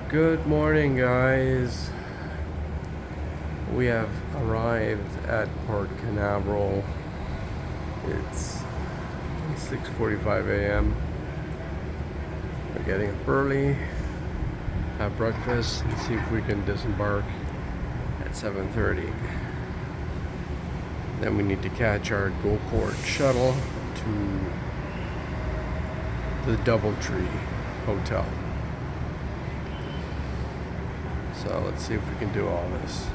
Good morning, guys. We have arrived at Port Canaveral. It's 6:45 a.m. We're getting up early, have breakfast, and see if we can disembark at 7:30. Then we need to catch our GoPort shuttle to the Doubletree Hotel. So let's see if we can do all this.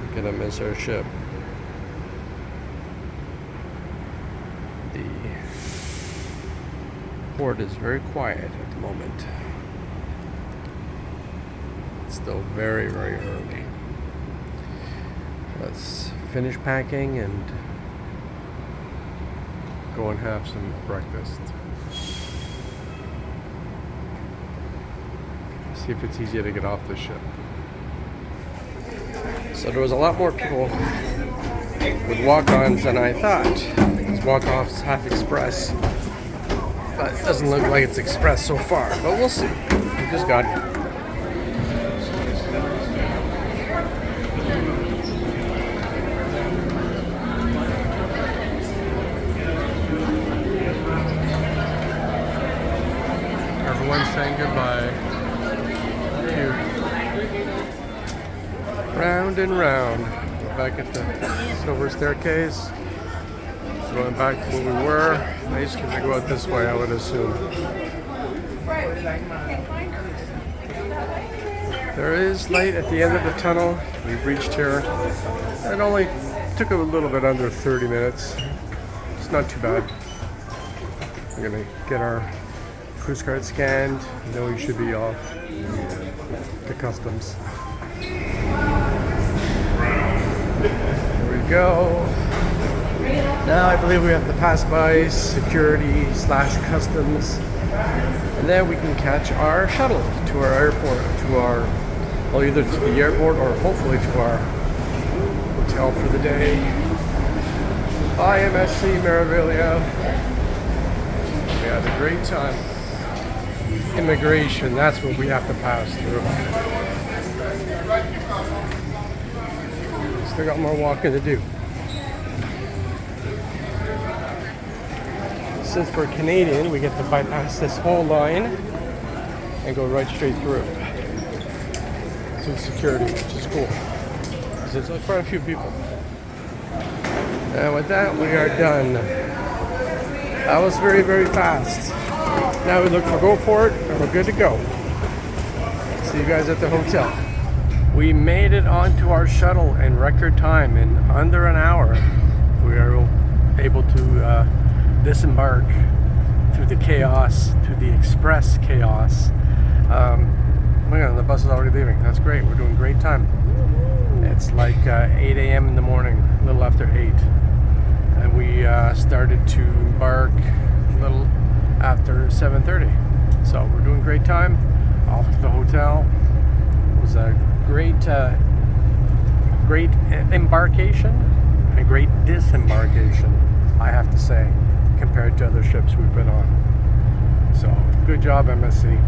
We're gonna miss our ship. The port is very quiet at the moment. It's still very, very early. Let's finish packing and go and have some breakfast. See if it's easier to get off the ship. So there was a lot more people with walk-ons than I thought. Because walk-offs half express, but it doesn't look like it's express so far. But we'll see. We just got here. Everyone's saying goodbye. Round and round. We're back at the silver staircase. Going back to where we were. Nice because we go out this way, I would assume. There is light at the end of the tunnel. We've reached here. It only took a little bit under 30 minutes. It's not too bad. We're gonna get our cruise card scanned, and then we should be off the customs. There we go. Now I believe we have to pass by security/customs, and then we can catch our shuttle to our airport, well, either to the airport or hopefully to our hotel for the day. Bye, MSC Meraviglia. We had a great time. Immigration, that's what we have to pass through. Still got more walking to do. Since we're Canadian, we get to bypass this whole line and go right straight through to security, which is cool. There's quite a few people. And with that, we are done. That was very, very fast. Now we look for GoPort and we're good to go. See you guys at the hotel. We made it onto our shuttle in record time. In under an hour, we are able to disembark through the chaos, to the express chaos. Look at the bus is already leaving. That's great. We're doing great time. It's like 8 a.m. in the morning, a little after 8. And we started to embark a little after 7:30. So we're doing great time. Off to the hotel. It was a great embarkation and great disembarkation, I have to say, compared to other ships we've been on. So good job, MSC.